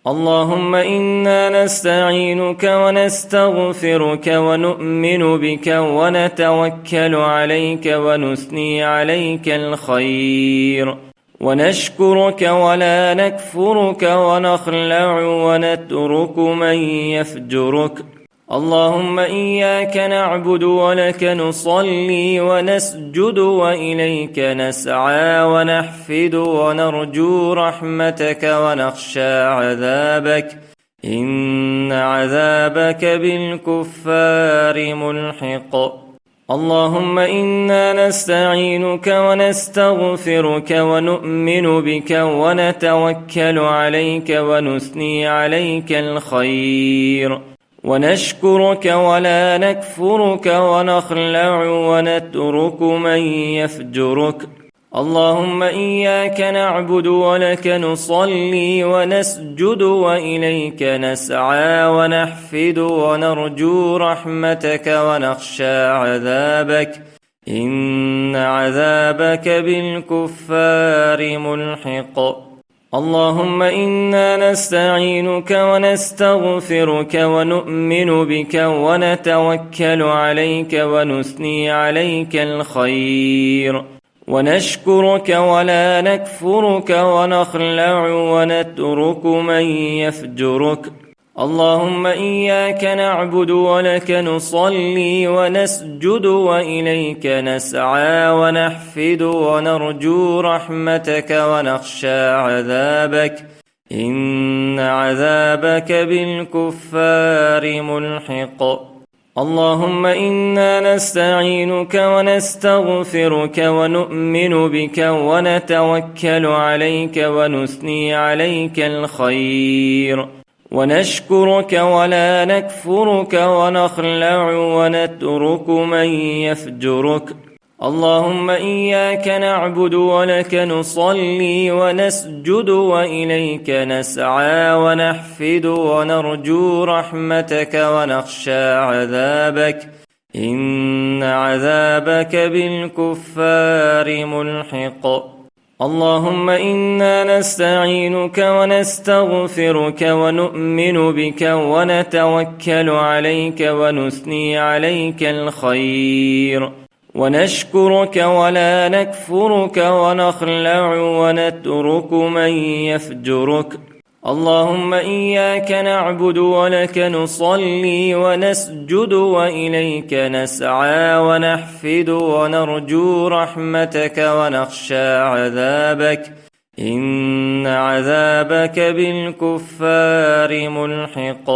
اللهم إنا نستعينك ونستغفرك ونؤمن بك ونتوكل عليك ونثني عليك الخير، ونشكرك ولا نكفرك ونخلع ونترك من يفجرك. اللهم إياك نعبد ولك نصلي ونسجد وإليك نسعى ونحفد ونرجو رحمتك ونخشى عذابك، إن عذابك بالكفار ملحق. اللهم إنا نستعينك ونستغفرك ونؤمن بك ونتوكل عليك ونثني عليك الخير، ونشكرك ولا نكفرك ونخلع ونترك من يفجرك. اللهم إياك نعبد ولك نصلي ونسجد وإليك نسعى ونحفد ونرجو رحمتك ونخشى عذابك، إن عذابك بالكفار ملحق. اللهم إنا نستعينك ونستغفرك ونؤمن بك ونتوكل عليك ونثني عليك الخير، ونشكرك ولا نكفرك ونخلع ونترك من يفجرك. اللهم إياك نعبد ولك نصلي ونسجد وإليك نسعى ونحفد ونرجو رحمتك ونخشى عذابك، إن عذابك بالكفار ملحق. اللهم إنا نستعينك ونستغفرك ونؤمن بك ونتوكل عليك ونثني عليك الخير، ونشكرك ولا نكفرك ونخلع ونترك من يفجرك. اللهم إياك نعبد ولك نصلي ونسجد وإليك نسعى ونحفد ونرجو رحمتك ونخشى عذابك، إن عذابك بالكفار ملحق. اللهم إنا نستعينك ونستغفرك ونؤمن بك ونتوكل عليك ونثني عليك الخير، ونشكرك ولا نكفرك ونخلع ونترك من يفجرك. اللهم إياك نعبد ولك نصلي ونسجد وإليك نسعى ونحفد ونرجو رحمتك ونخشى عذابك، إن عذابك بالكفار ملحق.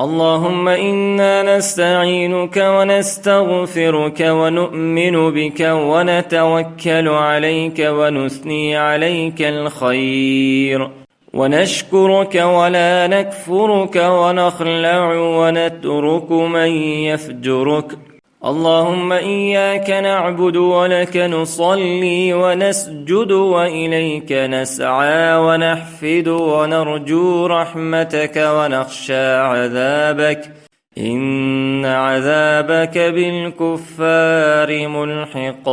اللهم إنا نستعينك ونستغفرك ونؤمن بك ونتوكل عليك ونثني عليك الخير، ونشكرك ولا نكفرك ونخلع ونترك من يفجرك. اللهم إياك نعبد ولك نصلي ونسجد وإليك نسعى ونحفد ونرجو رحمتك ونخشى عذابك، إن عذابك بالكفار ملحق.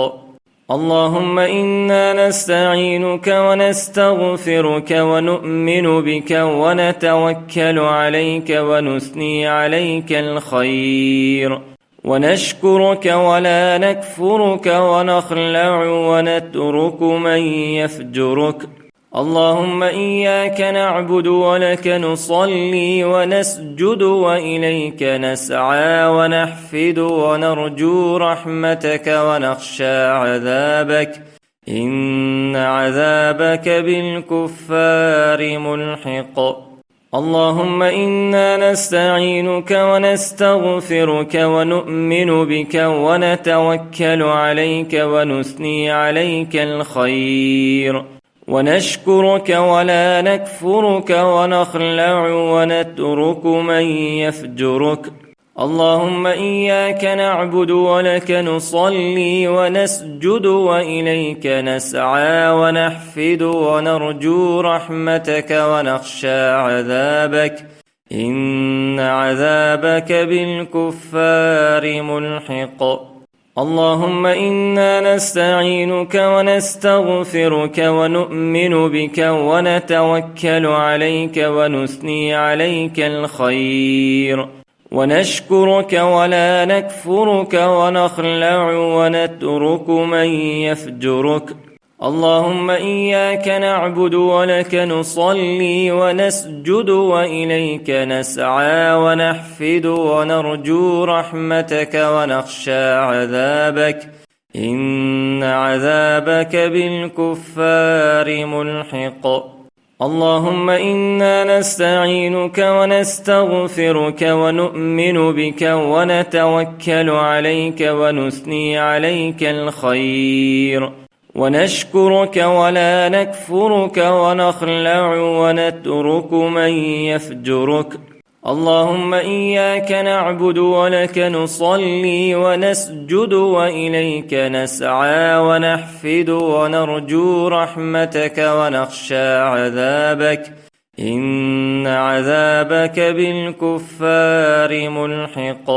اللهم إنا نستعينك ونستغفرك ونؤمن بك ونتوكل عليك ونثني عليك الخير، ونشكرك ولا نكفرك ونخلع ونترك من يفجرك. اللهم إياك نعبد ولك نصلي ونسجد وإليك نسعى ونحفد ونرجو رحمتك ونخشى عذابك، إن عذابك بالكفار ملحق. اللهم إنا نستعينك ونستغفرك ونؤمن بك ونتوكل عليك ونثني عليك الخير، ونشكرك ولا نكفرك ونخلع ونترك من يفجرك. اللهم إياك نعبد ولك نصلي ونسجد وإليك نسعى ونحفد ونرجو رحمتك ونخشى عذابك، إن عذابك بالكفار ملحق. اللهم إنا نستعينك ونستغفرك ونؤمن بك ونتوكل عليك ونثني عليك الخير، ونشكرك ولا نكفرك ونخلع ونترك من يفجرك. اللهم إياك نعبد ولك نصلي ونسجد وإليك نسعى ونحفد ونرجو رحمتك ونخشى عذابك، إن عذابك بالكفار ملحق. اللهم إنا نستعينك ونستغفرك ونؤمن بك ونتوكل عليك ونثني عليك الخير، ونشكرك ولا نكفرك ونخلع ونترك من يفجرك. اللهم إياك نعبد ولك نصلي ونسجد وإليك نسعى ونحفد ونرجو رحمتك ونخشى عذابك، إن عذابك بالكفار ملحق.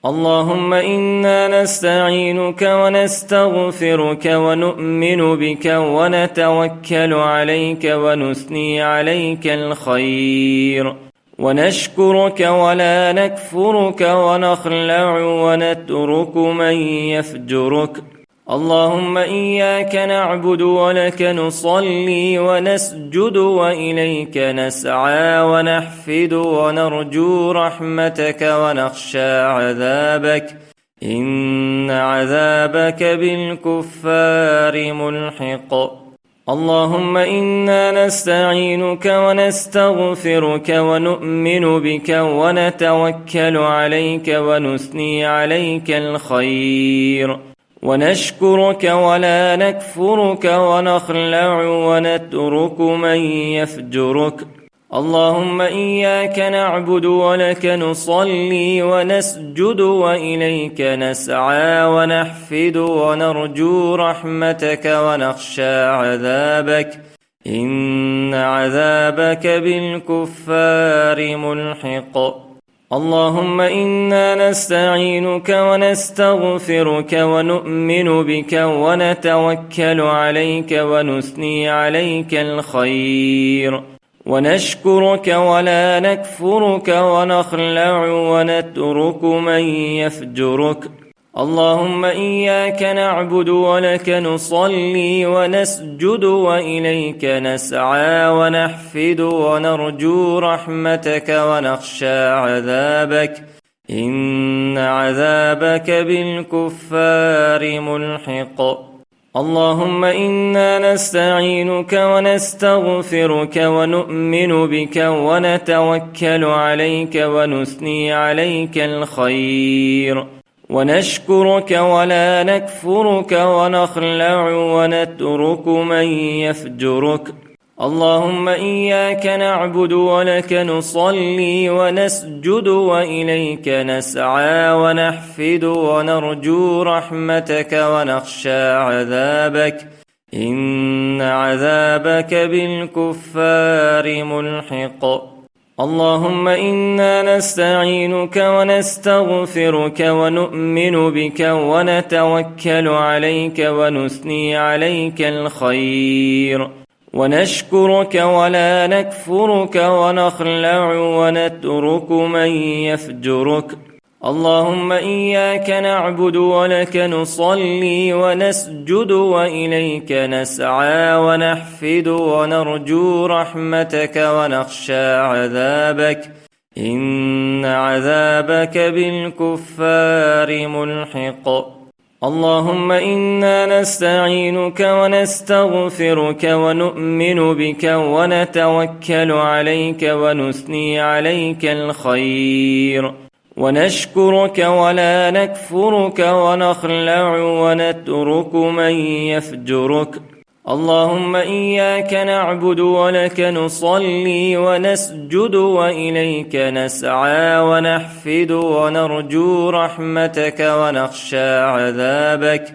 اللهم إنا نستعينك ونستغفرك ونؤمن بك ونتوكل عليك ونثني عليك الخير، ونشكرك ولا نكفرك ونخلع ونترك من يفجرك. اللهم إياك نعبد ولك نصلي ونسجد وإليك نسعى ونحفد ونرجو رحمتك ونخشى عذابك، إن عذابك بالكفار ملحق. اللهم إنا نستعينك ونستغفرك ونؤمن بك ونتوكل عليك ونثني عليك الخير، ونشكرك ولا نكفرك ونخلع ونترك من يفجرك. اللهم إياك نعبد ولك نصلي ونسجد وإليك نسعى ونحفد ونرجو رحمتك ونخشى عذابك، إن عذابك بالكفار ملحق. اللهم إنا نستعينك ونستغفرك ونؤمن بك ونتوكل عليك ونثني عليك الخير، ونشكرك ولا نكفرك ونخلع ونترك من يفجرك. اللهم إياك نعبد ولك نصلي ونسجد وإليك نسعى ونحفد ونرجو رحمتك ونخشى عذابك، إن عذابك بالكفار ملحق. اللهم إنا نستعينك ونستغفرك ونؤمن بك ونتوكل عليك ونثني عليك الخير، ونشكرك ولا نكفرك ونخلع ونترك من يفجرك. اللهم إياك نعبد ولك نصلي ونسجد وإليك نسعى ونحفد ونرجو رحمتك ونخشى عذابك، إن عذابك بالكفار ملحق. اللهم إنا نستعينك ونستغفرك ونؤمن بك ونتوكل عليك ونثني عليك الخير، ونشكرك ولا نكفرك ونخلع ونترك من يفجرك. اللهم إياك نعبد ولك نصلي ونسجد وإليك نسعى ونحفد ونرجو رحمتك ونخشى عذابك، إن عذابك بالكفار ملحق. اللهم إنا نستعينك ونستغفرك ونؤمن بك ونتوكل عليك ونثني عليك الخير، ونشكرك ولا نكفرك ونخلع ونترك من يفجرك. اللهم إياك نعبد ولك نصلي ونسجد وإليك نسعى ونحفد ونرجو رحمتك ونخشى عذابك،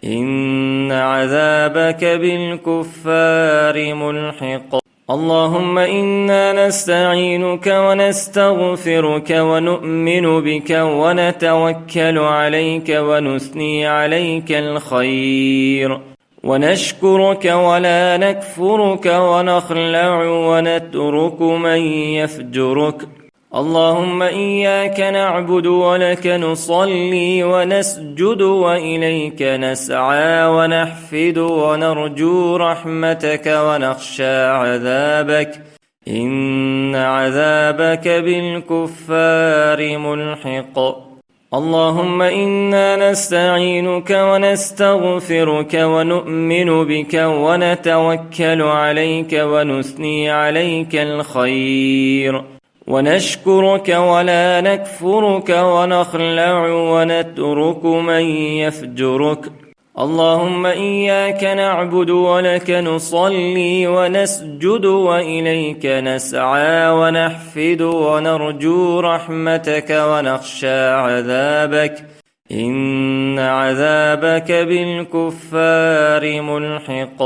إن عذابك بالكفار ملحق. اللهم إنا نستعينك ونستغفرك ونؤمن بك ونتوكل عليك ونثني عليك الخير، ونشكرك ولا نكفرك ونخلع ونترك من يفجرك. اللهم إياك نعبد ولك نصلي ونسجد وإليك نسعى ونحفد ونرجو رحمتك ونخشى عذابك، إن عذابك بالكفار ملحق. اللهم إنا نستعينك ونستغفرك ونؤمن بك ونتوكل عليك ونثني عليك الخير، ونشكرك ولا نكفرك ونخلع ونترك من يفجرك. اللهم إياك نعبد ولك نصلي ونسجد وإليك نسعى ونحفد ونرجو رحمتك ونخشى عذابك، إن عذابك بالكفار ملحق.